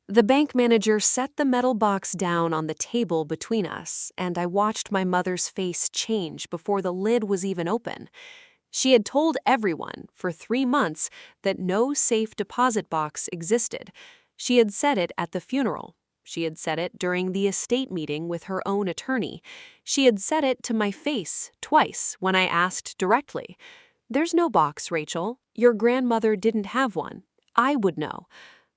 The bank manager set the metal box down on the table between us, and I watched my mother's face change before the lid was even open. She had told everyone, for 3 months, that no safe deposit box existed. She had said it at the funeral. She had said it during the estate meeting with her own attorney. She had said it to my face twice when I asked directly. "There's no box, Rachel. Your grandmother didn't have one. I would know."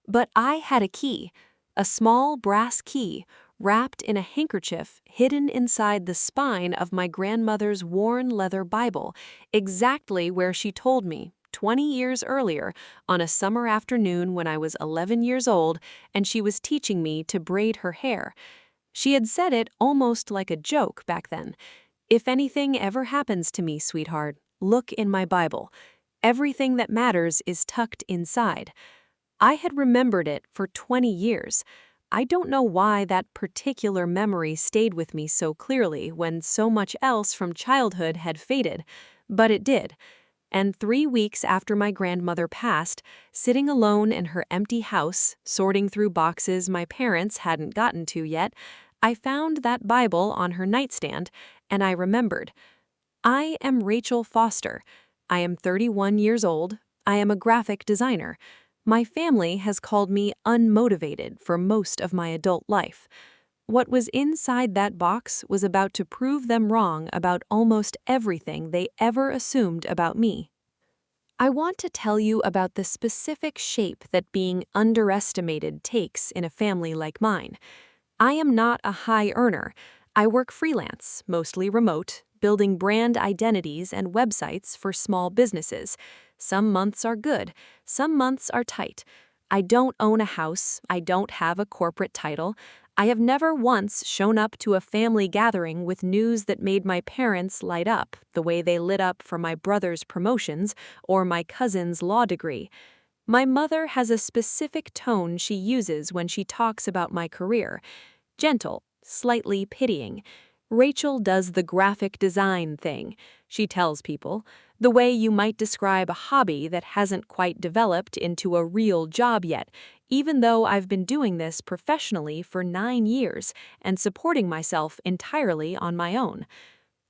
But I had a key, a small brass key, wrapped in a handkerchief hidden inside the spine of my grandmother's worn leather Bible, exactly where she told me 20 years earlier on a summer afternoon when I was 11 years old and she was teaching me to braid her hair. She had said it almost like a joke back then. "If anything ever happens to me, sweetheart, look in my Bible. Everything that matters is tucked inside." I had remembered it for 20 years. I don't know why that particular memory stayed with me so clearly when so much else from childhood had faded, but it did. And 3 weeks after my grandmother passed, sitting alone in her empty house, sorting through boxes my parents hadn't gotten to yet, I found that Bible on her nightstand, and I remembered. I am Rachel Foster. I am 31 years old. I am a graphic designer. My family has called me unmotivated for most of my adult life. What was inside that box was about to prove them wrong about almost everything they ever assumed about me. I want to tell you about the specific shape that being underestimated takes in a family like mine. I am not a high earner. I work freelance, mostly remote, building brand identities and websites for small businesses. Some months are good, some months are tight. I don't own a house, I don't have a corporate title. I have never once shown up to a family gathering with news that made my parents light up the way they lit up for my brother's promotions or my cousin's law degree. My mother has a specific tone she uses when she talks about my career. Gentle, slightly pitying. Rachel does the graphic design thing. She tells people, the way you might describe a hobby that hasn't quite developed into a real job yet, even though I've been doing this professionally for 9 years and supporting myself entirely on my own.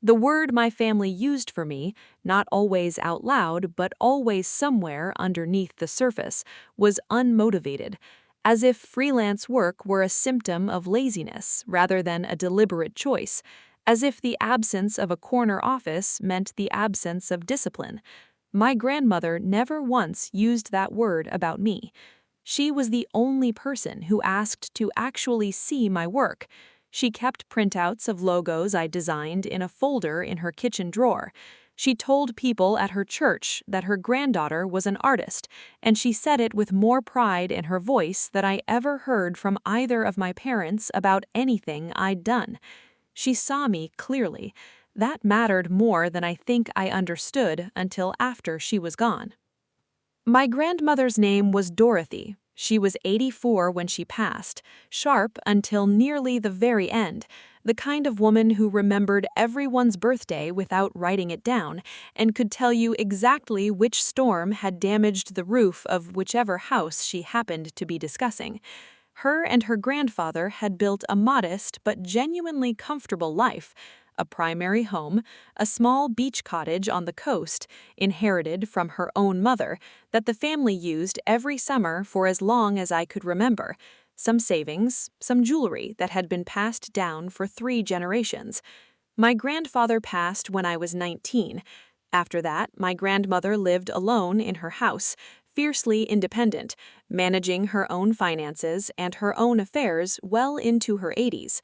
The word my family used for me, not always out loud but always somewhere underneath the surface, was unmotivated, as if freelance work were a symptom of laziness rather than a deliberate choice, as if the absence of a corner office meant the absence of discipline. My grandmother never once used that word about me. She was the only person who asked to actually see my work. She kept printouts of logos I designed in a folder in her kitchen drawer. She told people at her church that her granddaughter was an artist, and she said it with more pride in her voice than I ever heard from either of my parents about anything I'd done. She saw me clearly. That mattered more than I think I understood until after she was gone. My grandmother's name was Dorothy. She was 84 when she passed, sharp until nearly the very end, the kind of woman who remembered everyone's birthday without writing it down and could tell you exactly which storm had damaged the roof of whichever house she happened to be discussing. Her and her grandfather had built a modest but genuinely comfortable life, a primary home, a small beach cottage on the coast, inherited from her own mother, that the family used every summer for as long as I could remember, some savings, some jewelry that had been passed down for 3 generations. My grandfather passed when I was 19. After that, my grandmother lived alone in her house, fiercely independent, managing her own finances and her own affairs well into her 80s.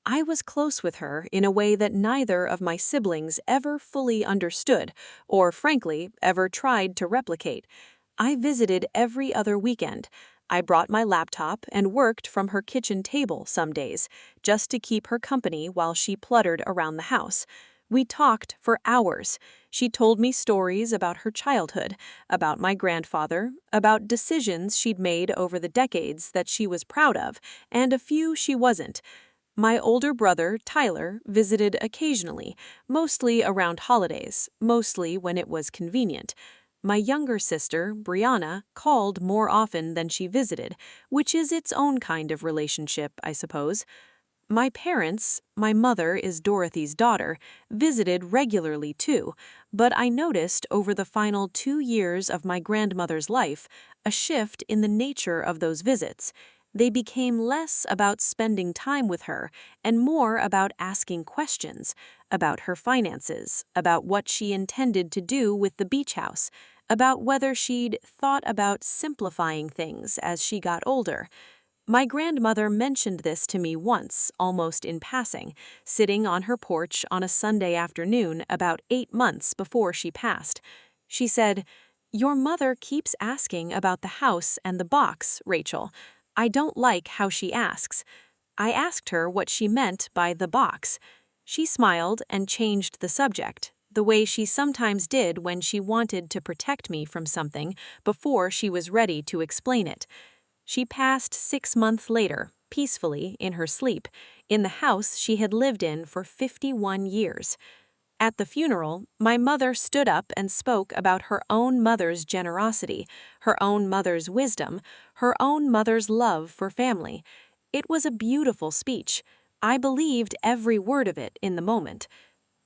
I was close with her in a way that neither of my siblings ever fully understood, or frankly, ever tried to replicate. I visited every other weekend. I brought my laptop and worked from her kitchen table some days, just to keep her company while she pluttered around the house. We talked for hours. She told me stories about her childhood, about my grandfather, about decisions she'd made over the decades that she was proud of, and a few she wasn't. My older brother, Tyler, visited occasionally, mostly around holidays, mostly when it was convenient. My younger sister, Brianna, called more often than she visited, which is its own kind of relationship, I suppose. My parents, my mother is Dorothy's daughter, visited regularly too, but I noticed over the final 2 years of my grandmother's life a shift in the nature of those visits. They became less about spending time with her and more about asking questions about her finances, about what she intended to do with the beach house, about whether she'd thought about simplifying things as she got older. My grandmother mentioned this to me once, almost in passing, sitting on her porch on a Sunday afternoon about 8 months before she passed. She said, "Your mother keeps asking about the house and the box, Rachel. I don't like how she asks." I asked her what she meant by the box. She smiled and changed the subject, the way she sometimes did when she wanted to protect me from something before she was ready to explain it. She passed 6 months later, peacefully, in her sleep, in the house she had lived in for 51 years. At the funeral, my mother stood up and spoke about her own mother's generosity, her own mother's wisdom, her own mother's love for family. It was a beautiful speech. I believed every word of it in the moment.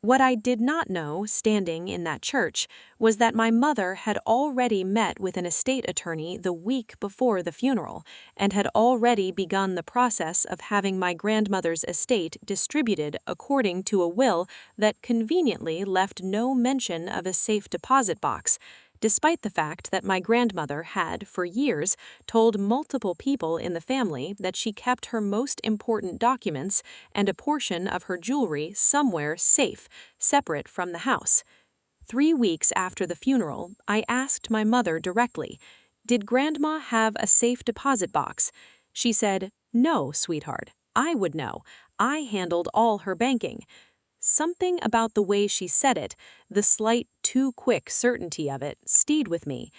What I did not know, standing in that church, was that my mother had already met with an estate attorney the week before the funeral, and had already begun the process of having my grandmother's estate distributed according to a will that conveniently left no mention of a safe deposit box, despite the fact that my grandmother had, for years, told multiple people in the family that she kept her most important documents and a portion of her jewelry somewhere safe, separate from the house. 3 weeks after the funeral, I asked my mother directly, "Did Grandma have a safe deposit box?" She said, "No, sweetheart. I would know. I handled all her banking." Something about the way she said it, the slight, too quick certainty of it, stayed with me.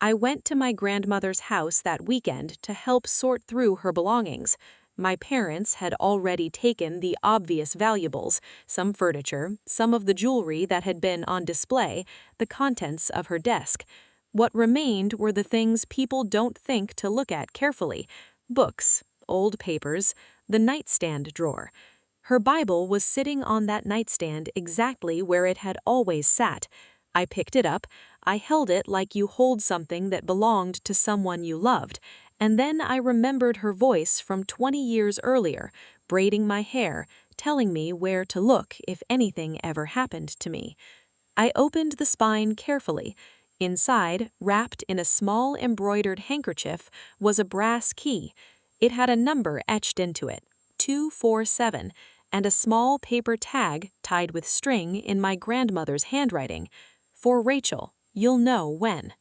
I went to my grandmother's house that weekend to help sort through her belongings. My parents had already taken the obvious valuables, some furniture, some of the jewelry that had been on display, the contents of her desk. What remained were the things people don't think to look at carefully: books, old papers, the nightstand drawer. Her Bible was sitting on that nightstand exactly where it had always sat. I picked it up, I held it like you hold something that belonged to someone you loved, and then I remembered her voice from 20 years earlier, braiding my hair, telling me where to look if anything ever happened to me. I opened the spine carefully. Inside, wrapped in a small embroidered handkerchief, was a brass key. It had a number etched into it, 247, and a small paper tag tied with string in my grandmother's handwriting. "For Rachel, you'll know when."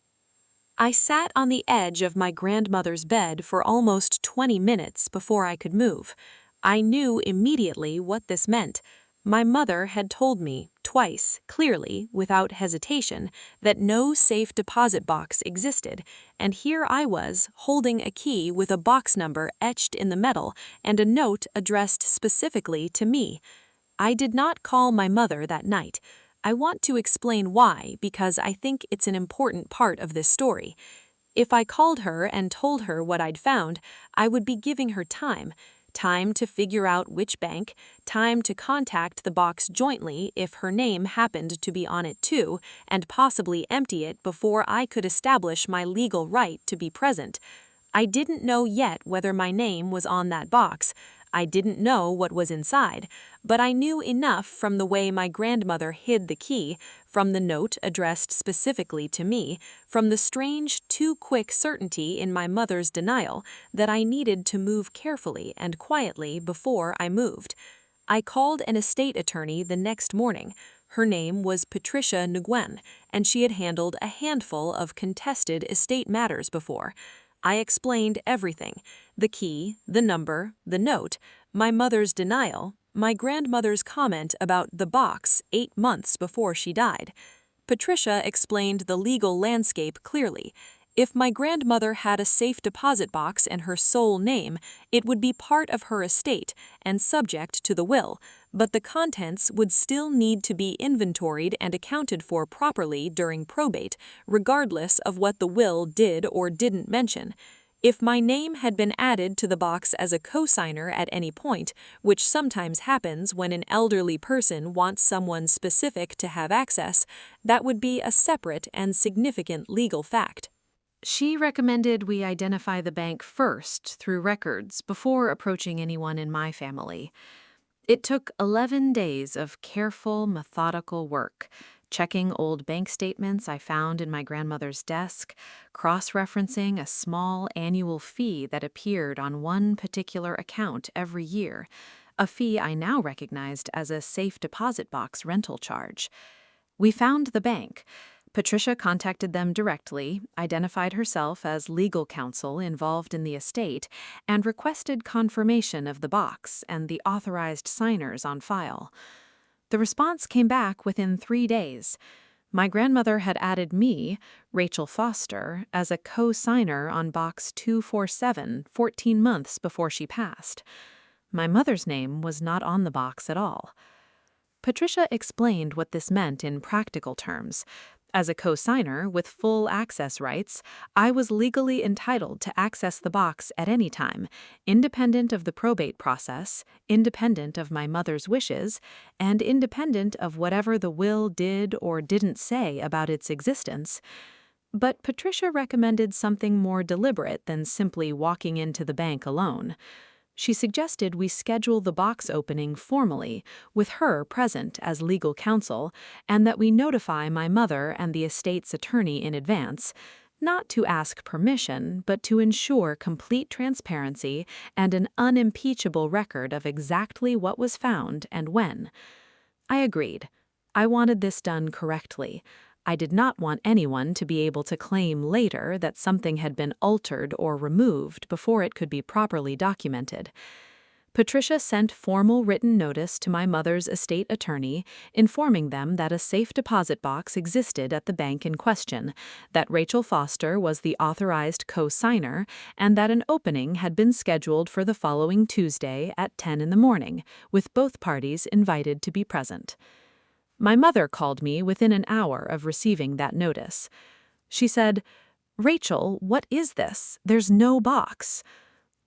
I sat on the edge of my grandmother's bed for almost 20 minutes before I could move. I knew immediately what this meant. My mother had told me, twice, clearly, without hesitation, that no safe deposit box existed, and here I was, holding a key with a box number etched in the metal and a note addressed specifically to me. I did not call my mother that night. I want to explain why, because I think it's an important part of this story. If I called her and told her what I'd found, I would be giving her time to figure out which bank, time to contact the box jointly if her name happened to be on it too, and possibly empty it before I could establish my legal right to be present. I didn't know yet whether my name was on that box. I didn't know what was inside, but I knew enough from the way my grandmother hid the key, from the note addressed specifically to me, from the strange, too quick certainty in my mother's denial, that I needed to move carefully and quietly before I moved. I called an estate attorney the next morning. Her name was Patricia Nguyen, and she had handled a handful of contested estate matters before. I explained everything: the key, the number, the note, my mother's denial, my grandmother's comment about the box 8 months before she died. Patricia explained the legal landscape clearly. If my grandmother had a safe deposit box in her sole name, it would be part of her estate and subject to the will, but the contents would still need to be inventoried and accounted for properly during probate, regardless of what the will did or didn't mention. If my name had been added to the box as a co-signer at any point, which sometimes happens when an elderly person wants someone specific to have access, that would be a separate and significant legal fact. She recommended we identify the bank first through records before approaching anyone in my family. It took 11 days of careful, methodical work, checking old bank statements I found in my grandmother's desk, cross-referencing a small annual fee that appeared on one particular account every year, a fee I now recognized as a safe deposit box rental charge. We found the bank. Patricia contacted them directly, identified herself as legal counsel involved in the estate, and requested confirmation of the box and the authorized signers on file. The response came back within 3 days. My grandmother had added me, Rachel Foster, as a co-signer on box 247 14 months before she passed. My mother's name was not on the box at all. Patricia explained what this meant in practical terms. As a co-signer with full access rights, I was legally entitled to access the box at any time, independent of the probate process, independent of my mother's wishes, and independent of whatever the will did or didn't say about its existence. But Patricia recommended something more deliberate than simply walking into the bank alone. She suggested we schedule the box opening formally, with her present as legal counsel, and that we notify my mother and the estate's attorney in advance, not to ask permission, but to ensure complete transparency and an unimpeachable record of exactly what was found and when. I agreed. I wanted this done correctly. I did not want anyone to be able to claim later that something had been altered or removed before it could be properly documented. Patricia sent formal written notice to my mother's estate attorney, informing them that a safe deposit box existed at the bank in question, that Rachel Foster was the authorized co-signer, and that an opening had been scheduled for the following Tuesday at 10 in the morning, with both parties invited to be present. My mother called me within an hour of receiving that notice. She said, "Rachel, what is this? There's no box."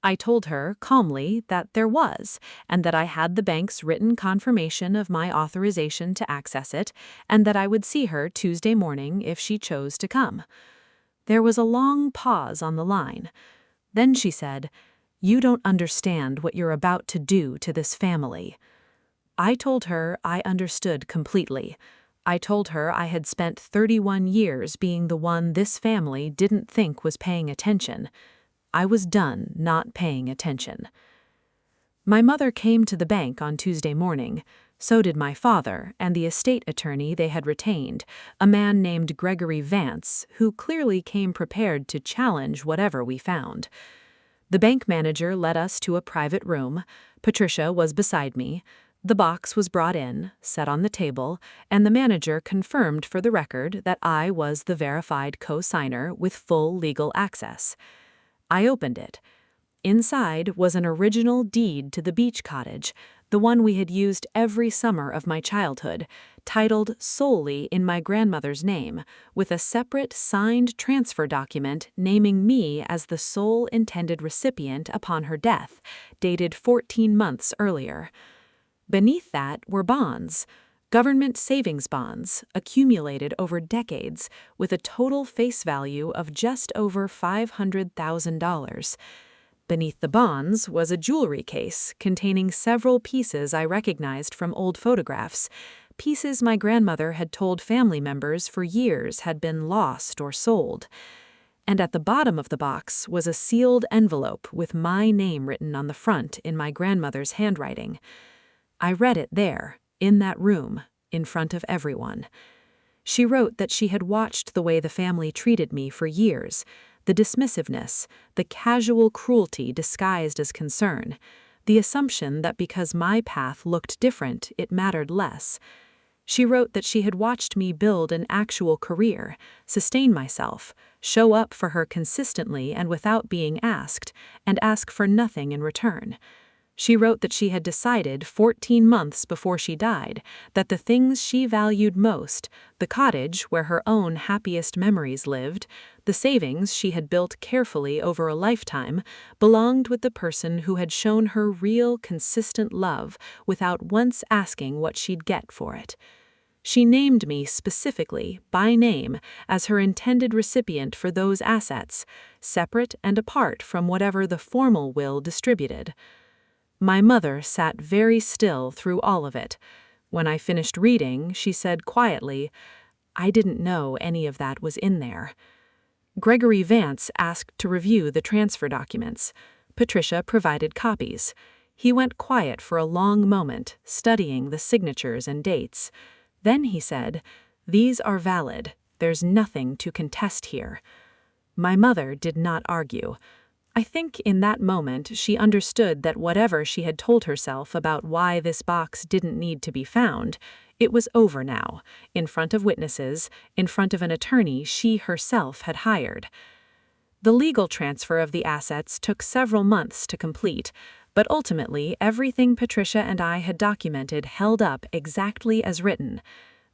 I told her, calmly, that there was, and that I had the bank's written confirmation of my authorization to access it, and that I would see her Tuesday morning if she chose to come. There was a long pause on the line. Then she said, "You don't understand what you're about to do to this family." I told her I understood completely. I told her I had spent 31 years being the one this family didn't think was paying attention. I was done not paying attention. My mother came to the bank on Tuesday morning. So did my father and the estate attorney they had retained, a man named Gregory Vance, who clearly came prepared to challenge whatever we found. The bank manager led us to a private room. Patricia was beside me. The box was brought in, set on the table, and the manager confirmed for the record that I was the verified co-signer with full legal access. I opened it. Inside was an original deed to the beach cottage, the one we had used every summer of my childhood, titled solely in my grandmother's name, with a separate signed transfer document naming me as the sole intended recipient upon her death, dated 14 months earlier. Beneath that were bonds, government savings bonds, accumulated over decades, with a total face value of just over $500,000. Beneath the bonds was a jewelry case containing several pieces I recognized from old photographs, pieces my grandmother had told family members for years had been lost or sold. And at the bottom of the box was a sealed envelope with my name written on the front in my grandmother's handwriting. I read it there, in that room, in front of everyone. She wrote that she had watched the way the family treated me for years, the dismissiveness, the casual cruelty disguised as concern, the assumption that because my path looked different, it mattered less. She wrote that she had watched me build an actual career, sustain myself, show up for her consistently and without being asked, and ask for nothing in return. She wrote that she had decided 14 months before she died that the things she valued most, the cottage where her own happiest memories lived, the savings she had built carefully over a lifetime, belonged with the person who had shown her real, consistent love without once asking what she'd get for it. She named me specifically, by name, as her intended recipient for those assets, separate and apart from whatever the formal will distributed. My mother sat very still through all of it. When I finished reading, she said quietly, "I didn't know any of that was in there." Gregory Vance asked to review the transfer documents. Patricia provided copies. He went quiet for a long moment, studying the signatures and dates. Then he said, "These are valid. There's nothing to contest here." My mother did not argue. I think in that moment she understood that whatever she had told herself about why this box didn't need to be found, it was over now, in front of witnesses, in front of an attorney she herself had hired. The legal transfer of the assets took several months to complete, but ultimately everything Patricia and I had documented held up exactly as written.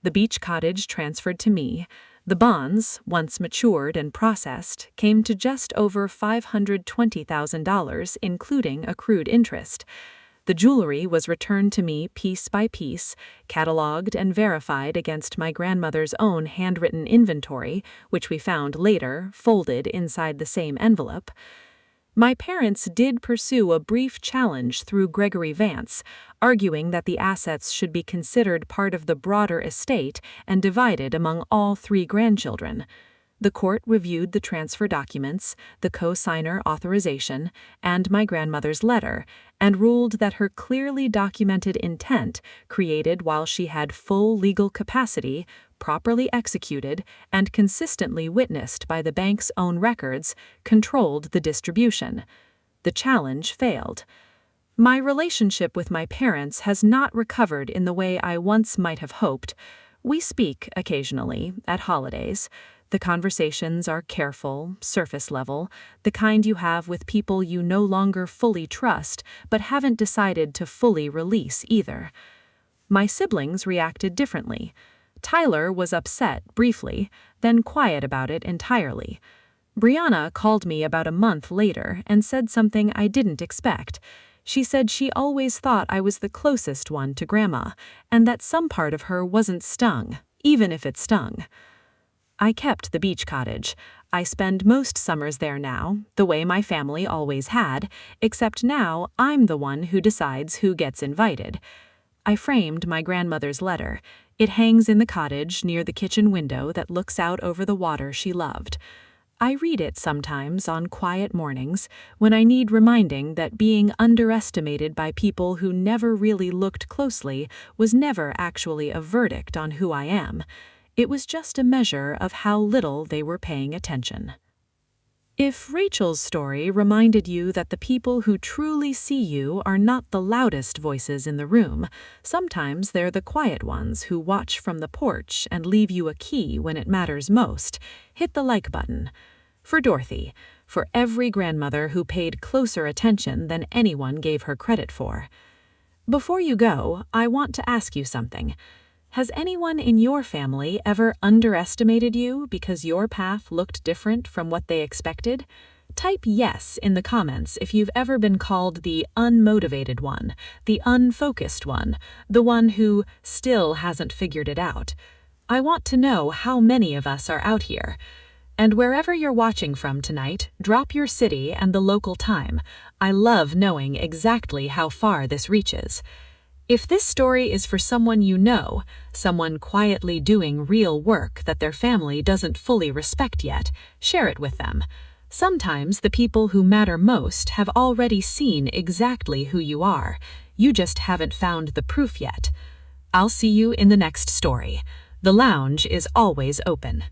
The beach cottage transferred to me. The bonds, once matured and processed, came to just over $520,000, including accrued interest. The jewelry was returned to me piece by piece, catalogued and verified against my grandmother's own handwritten inventory, which we found later, folded inside the same envelope. My parents did pursue a brief challenge through Gregory Vance, arguing that the assets should be considered part of the broader estate and divided among all 3 grandchildren. The court reviewed the transfer documents, the co-signer authorization, and my grandmother's letter, and ruled that her clearly documented intent, created while she had full legal capacity, properly executed, and consistently witnessed by the bank's own records, controlled the distribution. The challenge failed. My relationship with my parents has not recovered in the way I once might have hoped. We speak occasionally, at holidays. The conversations are careful, surface level, the kind you have with people you no longer fully trust but haven't decided to fully release either. My siblings reacted differently. Tyler was upset briefly, then quiet about it entirely. Brianna called me about a month later and said something I didn't expect. She said she always thought I was the closest one to Grandma, and that some part of her wasn't stung, even if it stung. I kept the beach cottage. I spend most summers there now, the way my family always had, except now I'm the one who decides who gets invited. I framed my grandmother's letter. It hangs in the cottage near the kitchen window that looks out over the water she loved. I read it sometimes on quiet mornings when I need reminding that being underestimated by people who never really looked closely was never actually a verdict on who I am. It was just a measure of how little they were paying attention. If Rachel's story reminded you that the people who truly see you are not the loudest voices in the room, sometimes they're the quiet ones who watch from the porch and leave you a key when it matters most, hit the like button. For Dorothy, for every grandmother who paid closer attention than anyone gave her credit for. Before you go, I want to ask you something. Has anyone in your family ever underestimated you because your path looked different from what they expected? Type yes in the comments if you've ever been called the unmotivated one, the unfocused one, the one who still hasn't figured it out. I want to know how many of us are out here. And wherever you're watching from tonight, drop your city and the local time. I love knowing exactly how far this reaches. If this story is for someone you know, someone quietly doing real work that their family doesn't fully respect yet, share it with them. Sometimes the people who matter most have already seen exactly who you are. You just haven't found the proof yet. I'll see you in the next story. The lounge is always open.